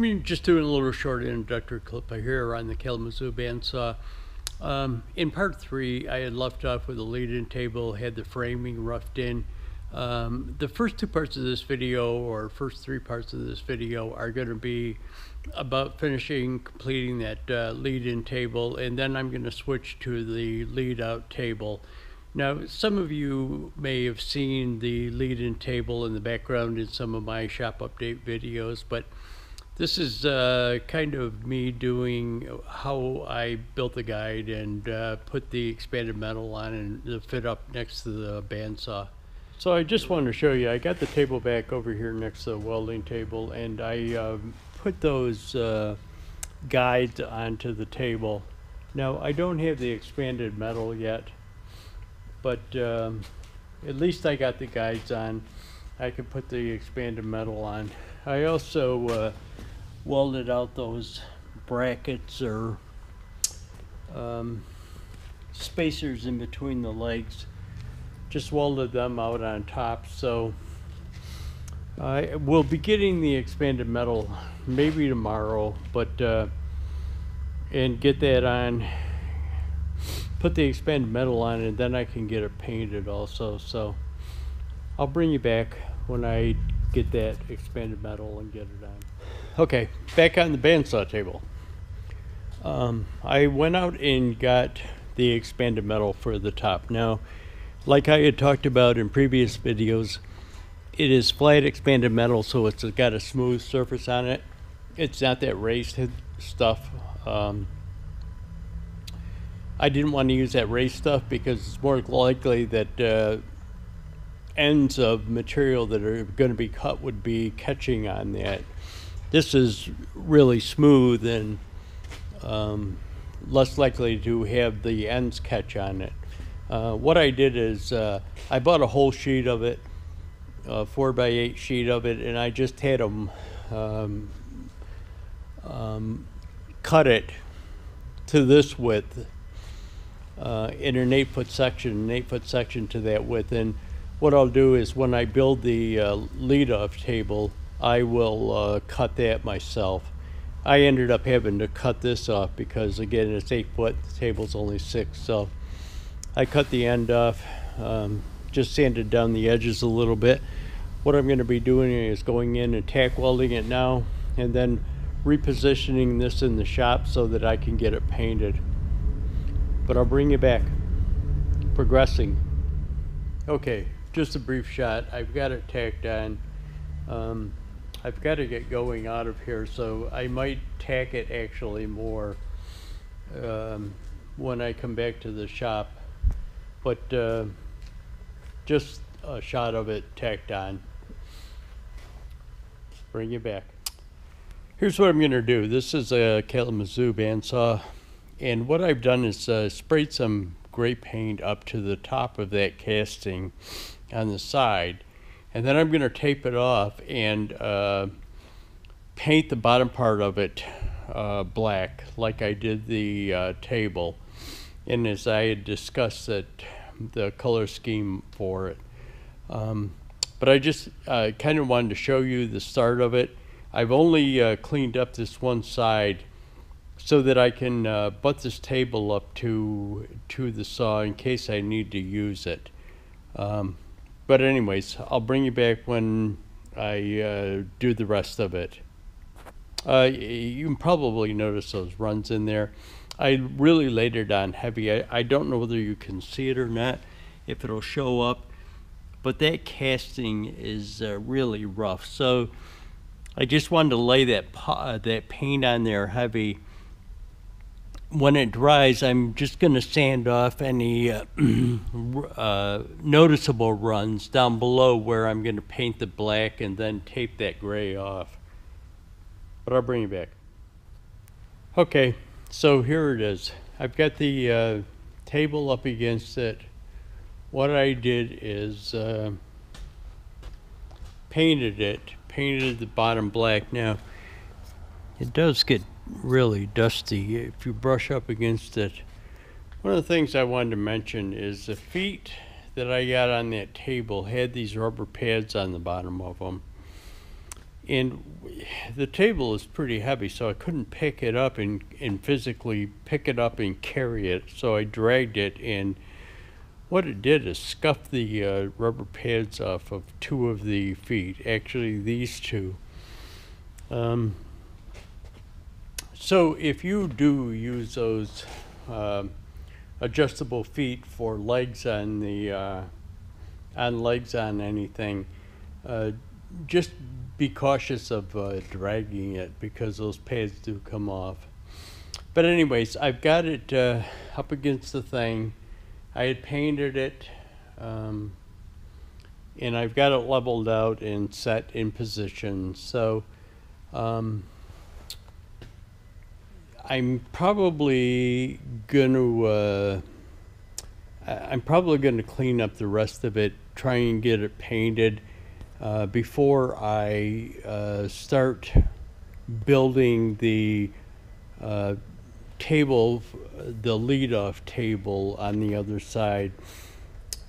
I'm just doing a little short introductory clip here on the Kalamazoo bandsaw. In part 3, I had left off with a lead-in table, had the framing roughed in. The first 2 parts of this video, or first 3 parts of this video, are going to be about completing that lead-in table, and then I'm going to switch to the lead-out table. Now, some of you may have seen the lead-in table in the background in some of my shop update videos, but this is kind of me doing how I built the guide and put the expanded metal on and the fit up next to the bandsaw. So I just wanted to show you, I got the table back over here next to the welding table, and I put those guides onto the table. Now, I don't have the expanded metal yet, but at least I got the guides on. I can put the expanded metal on. I also welded out those brackets or spacers in between the legs. Just welded them out on top, so I will be getting the expanded metal maybe tomorrow, but and get that on, put the expanded metal on, and then I can get it painted also. So I'll bring you back when I get that expanded metal and get it on. Okay, back on the bandsaw table. I went out and got the expanded metal for the top. Now, like I had talked about in previous videos, it is flat expanded metal, so it's got a smooth surface on it. It's not that raised stuff. I didn't want to use that raised stuff because it's more likely that ends of material that are going to be cut would be catching on that. This is really smooth and less likely to have the ends catch on it. What I did is I bought a whole sheet of it, a 4x8 sheet of it, and I just had them cut it to this width in an 8-foot section to that width. And what I'll do is when I build the lead-off table, I will cut that myself. I ended up having to cut this off because, again, it's 8 foot, the table's only 6, so I cut the end off, just sanded down the edges a little bit. What I'm going to be doing is going in and tack welding it now, and then repositioning this in the shop so that I can get it painted. But I'll bring you back. Progressing. Okay, just a brief shot. I've got it tacked on. I've got to get going out of here, so I might tack it actually more when I come back to the shop. But just a shot of it tacked on. Bring you back. Here's what I'm going to do. This is a Kalamazoo bandsaw, and what I've done is sprayed some gray paint up to the top of that casting on the side, and then I'm going to tape it off and paint the bottom part of it black like I did the table, and as I had discussed the color scheme for it. But I just kind of wanted to show you the start of it. I've only cleaned up this one side so that I can butt this table up to the saw in case I need to use it. But anyways, I'll bring you back when I do the rest of it. You can probably notice those runs in there. I really laid it on heavy. I don't know whether you can see it or not, if it'll show up, but that casting is really rough. So I just wanted to lay that paint on there heavy. When it dries, I'm just going to sand off any noticeable runs down below where I'm going to paint the black and then tape that gray off. But I'll bring you back. Okay, so here it is. I've got the table up against it. What I did is painted the bottom black. Now, it does get really dusty if you brush up against it. One of the things I wanted to mention is the feet that I got on that table had these rubber pads on the bottom of them. And the table is pretty heavy, so I couldn't pick it up and physically pick it up and carry it. So I dragged it, and what it did is scuff the rubber pads off of 2 of the feet, actually these 2. So if you do use those adjustable feet for legs on the legs on anything, just be cautious of dragging it, because those pads do come off. But anyways, I've got it up against the thing. I had painted it, and I've got it leveled out and set in position. So I'm probably gonna clean up the rest of it, try and get it painted before I start building the table, the lead-off table on the other side.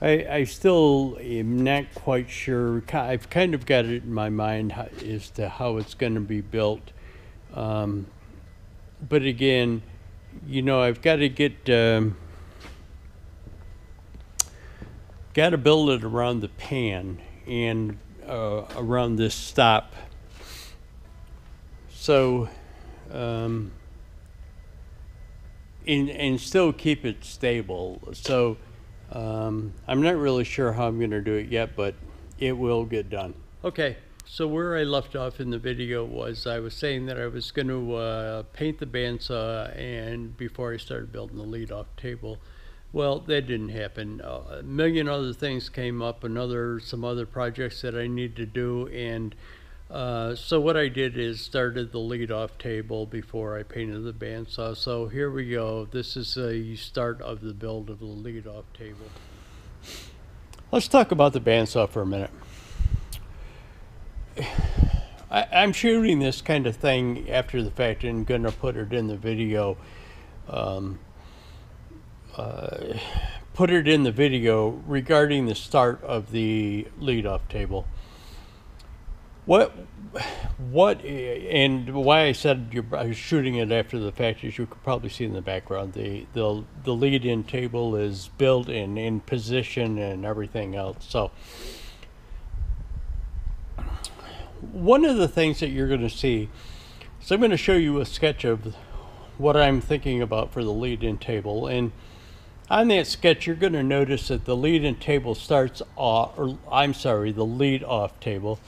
I still am not quite sure. I've kind of got it in my mind as to how it's going to be built. But again, you know, I've got to get, got to build it around the pan and around this stop. So, and still keep it stable. So I'm not really sure how I'm going to do it yet, but it will get done. Okay, so where I left off in the video was I was saying that I was going to paint the bandsaw and before I started building the lead-off table. Well, that didn't happen. A million other things came up, some other projects that I need to do, and so what I did is started the lead-off table before I painted the bandsaw. So here we go. This is the start of the build of the lead-off table. Let's talk about the bandsaw for a minute. I'm shooting this kind of thing after the fact and going to put it in the video. Put it in the video regarding the start of the lead-off table. What and why I said I was shooting it after the fact is you could probably see in the background the lead-in table is built and in position and everything else. So one of the things that you're going to see, so I'm going to show you a sketch of what I'm thinking about for the lead-in table, and on that sketch you're going to notice that the lead-in table starts off, or I'm sorry, the lead-off table.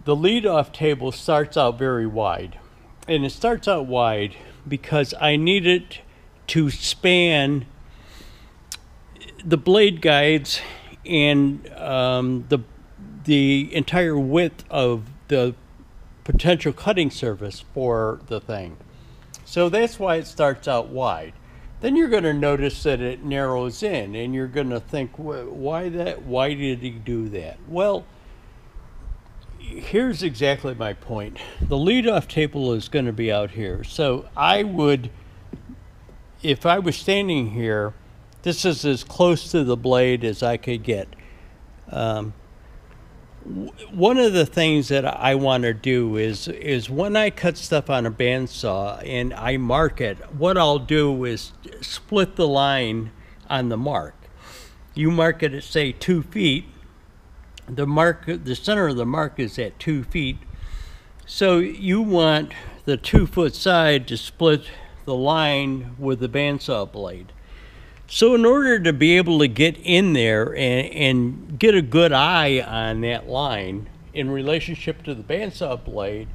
The lead-off table starts out very wide, and it starts out wide because I need it to span the blade guides and the entire width of the potential cutting surface for the thing. So that's why it starts out wide. Then you're going to notice that it narrows in, and you're going to think, why that? Why did he do that? Well, here's exactly my point. The lead-off table is going to be out here. So I would, if I was standing here, this is as close to the blade as I could get. One of the things that I want to do is when I cut stuff on a bandsaw and I mark it, what I'll do is split the line on the mark. You mark it at, say, 2 feet. The center of the mark is at 2 feet. So you want the 2-foot side to split the line with the bandsaw blade. So in order to be able to get in there and get a good eye on that line in relationship to the bandsaw blade,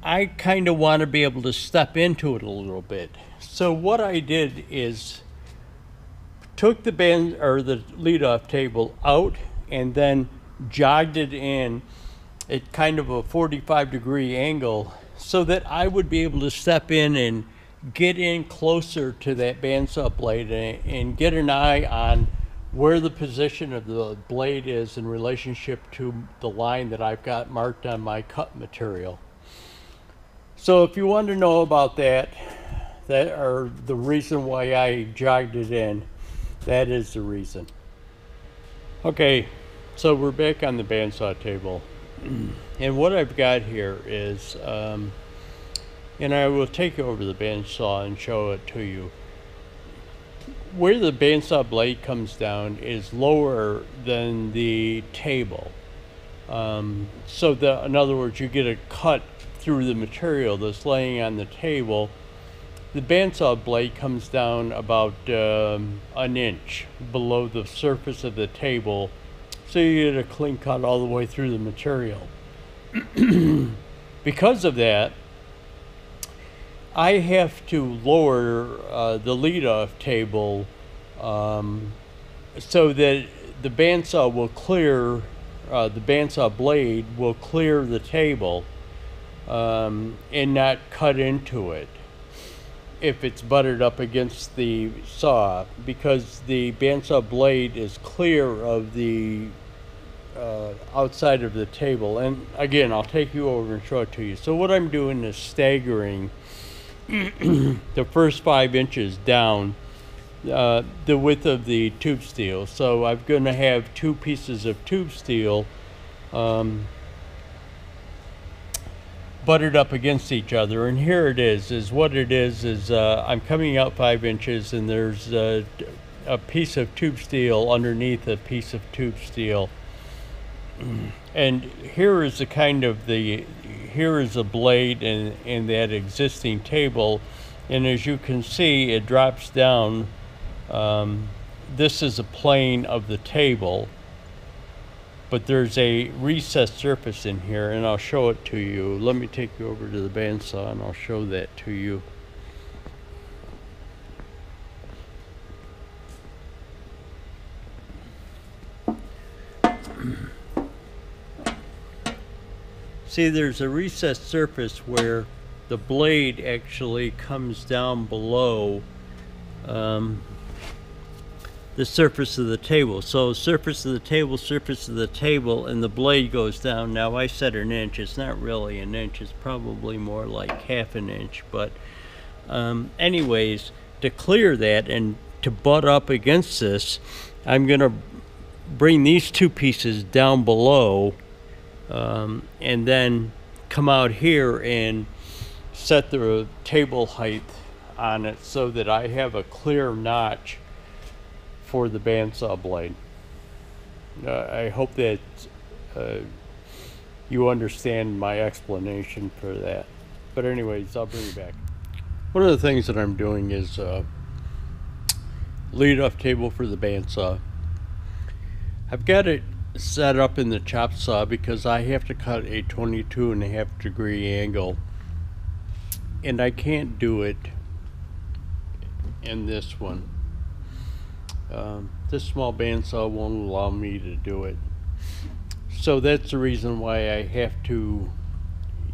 I kind of want to be able to step into it a little bit. So what I did is took the lead-off table out and then jogged it in at kind of a 45-degree angle so that I would be able to step in and get in closer to that bandsaw blade and get an eye on where the position of the blade is in relationship to the line that I've got marked on my cut material. So if you want to know about that, or the reason why I jogged it in, that is the reason. Okay, so we're back on the bandsaw table, And what I've got here is, and I will take you over the bandsaw and show it to you. Where the bandsaw blade comes down is lower than the table. So in other words, you get a cut through the material that's laying on the table. The bandsaw blade comes down about an inch below the surface of the table, so you get a clean cut all the way through the material. Because of that, I have to lower the lead-off table so that the bandsaw will clear, the bandsaw blade will clear the table and not cut into it if it's butted up against the saw, because the bandsaw blade is clear of the outside of the table. And again, I'll take you over and show it to you. So what I'm doing is staggering the first 5 inches down the width of the tube steel. So I'm going to have 2 pieces of tube steel buttered up against each other, and here it is what it is I'm coming out 5 inches, and there's a piece of tube steel underneath a piece of tube steel. And here is here is a blade in that existing table, and as you can see, it drops down. This is a plane of the table, but there's a recessed surface in here, and I'll show it to you. Let me take you over to the bandsaw and I'll show that to you. See, there's a recessed surface where the blade actually comes down below the surface of the table. So surface of the table, and the blade goes down. Now I said an inch, it's not really an inch, it's probably more like half an inch. But anyways, to clear that and to butt up against this, I'm gonna bring these 2 pieces down below and then come out here and set the table height on it so that I have a clear notch for the bandsaw blade. I hope that you understand my explanation for that. But anyways, I'll bring you back. One of the things that I'm doing is lead-off table for the bandsaw. I've got it set up in the chop saw because I have to cut a 22.5 degree angle, and I can't do it in this one. This small bandsaw won't allow me to do it, so that's the reason why I have to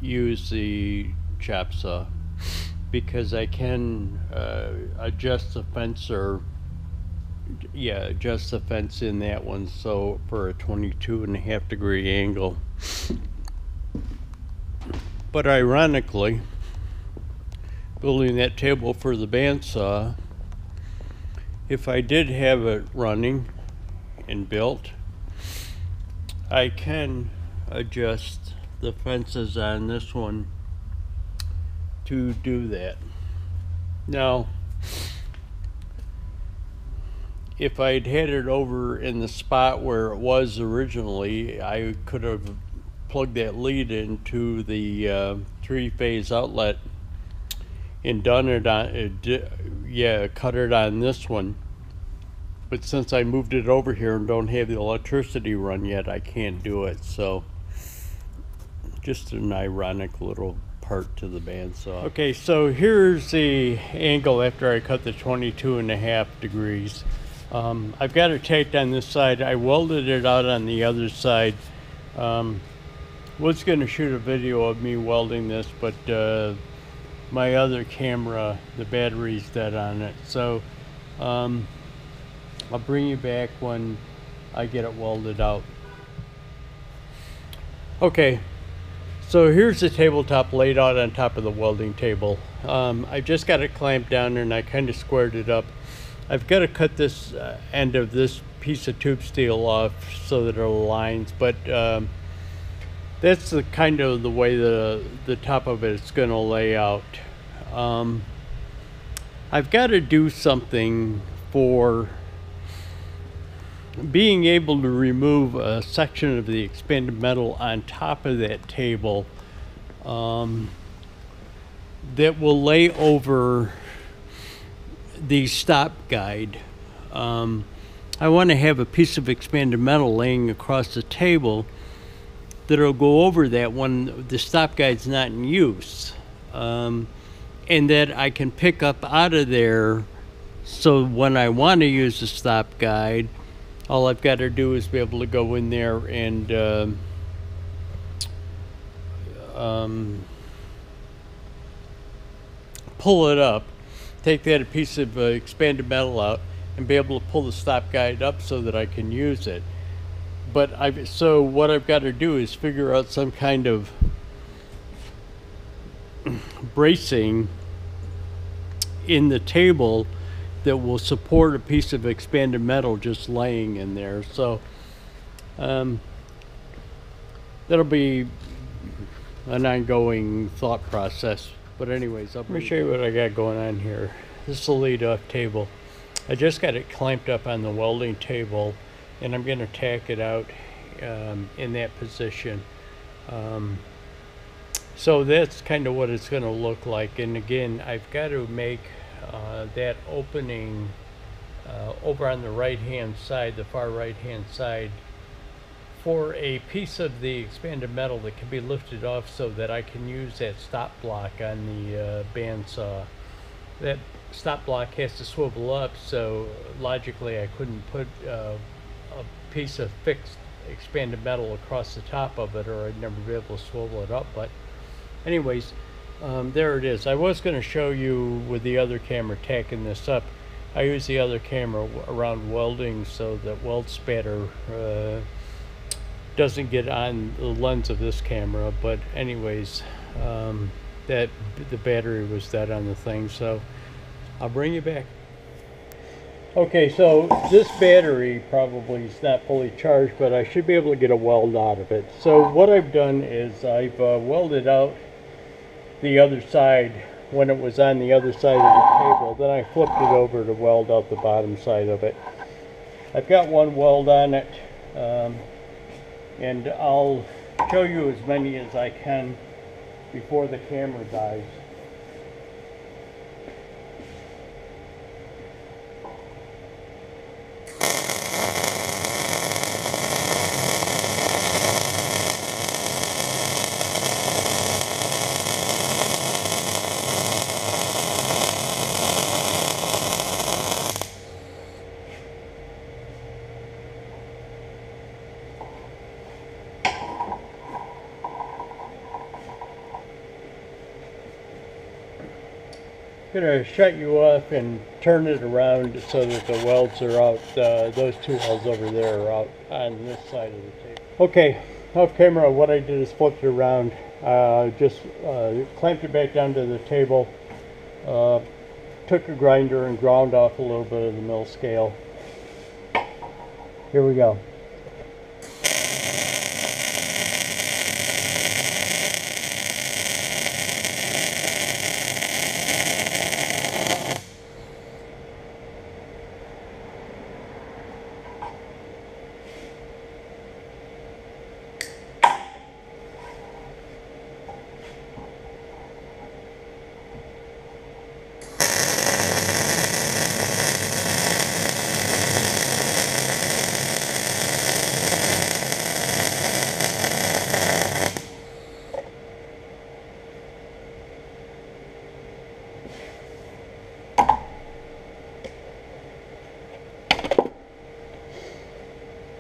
use the chop saw, because I can adjust the fence, or adjust the fence in that one, so for a 22.5 degree angle. But ironically, building that table for the bandsaw, if I did have it running and built, I can adjust the fences on this one to do that. Now, if I'd had it over in the spot where it was originally, I could have plugged that lead into the 3-phase outlet and done it on, cut it on this one. But since I moved it over here and don't have the electricity run yet, I can't do it. So just an ironic little part to the bandsaw. Okay, so here's the angle after I cut the 22.5 degrees. I've got it taped on this side. I welded it out on the other side. Was going to shoot a video of me welding this, but my other camera, the battery's dead on it. So I'll bring you back when I get it welded out. Okay, so here's the tabletop laid out on top of the welding table. I just got it clamped down and I kind of squared it up. I've got to cut this end of this piece of tube steel off so that it aligns, but that's the kind of the way the top of it's going to lay out. I've got to do something for being able to remove a section of the expanded metal on top of that table that will lay over the stop guide. I want to have a piece of expanded metal laying across the table that'll go over that when the stop guide's not in use, and that I can pick up out of there, so when I want to use the stop guide, all I've got to do is be able to go in there and pull it up, take that piece of expanded metal out, and be able to pull the stop guide up so that I can use it. But so what I've got to do is figure out some kind of bracing in the table that will support a piece of expanded metal just laying in there. So that'll be an ongoing thought process. But anyways, let me show you what I got going on here. This is the lead off table. I just got it clamped up on the welding table, and I'm going to tack it out in that position. So that's kind of what it's going to look like. And again, I've got to make that opening over on the right hand side, the far right hand side, for a piece of the expanded metal that can be lifted off so that I can use that stop block on the bandsaw. That stop block has to swivel up, so logically I couldn't put a piece of fixed expanded metal across the top of it, or I'd never be able to swivel it up. But anyways, there it is. I was going to show you with the other camera tacking this up. I use the other camera around welding so that weld spatter doesn't get on the lens of this camera. But anyways, that the battery was dead on the thing, so I'll bring you back. Okay, so this battery probably is not fully charged, but I should be able to get a weld out of it. So what I've done is I've welded out the other side when it was on the other side of the table. Then I flipped it over to weld out the bottom side of it. I've got one weld on it, and I'll show you as many as I can before the camera dies. I'm going to shut you off and turn it around so that the welds are out. Those two welds over there are out on this side of the table. Okay, off camera, what I did is flipped it around, just clamped it back down to the table, took a grinder and ground off a little bit of the mill scale. Here we go.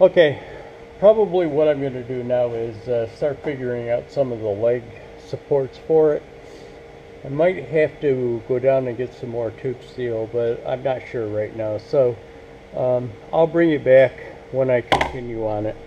Okay, probably what I'm going to do now is start figuring out some of the leg supports for it. I might have to go down and get some more tube steel, but I'm not sure right now. So I'll bring you back when I continue on it.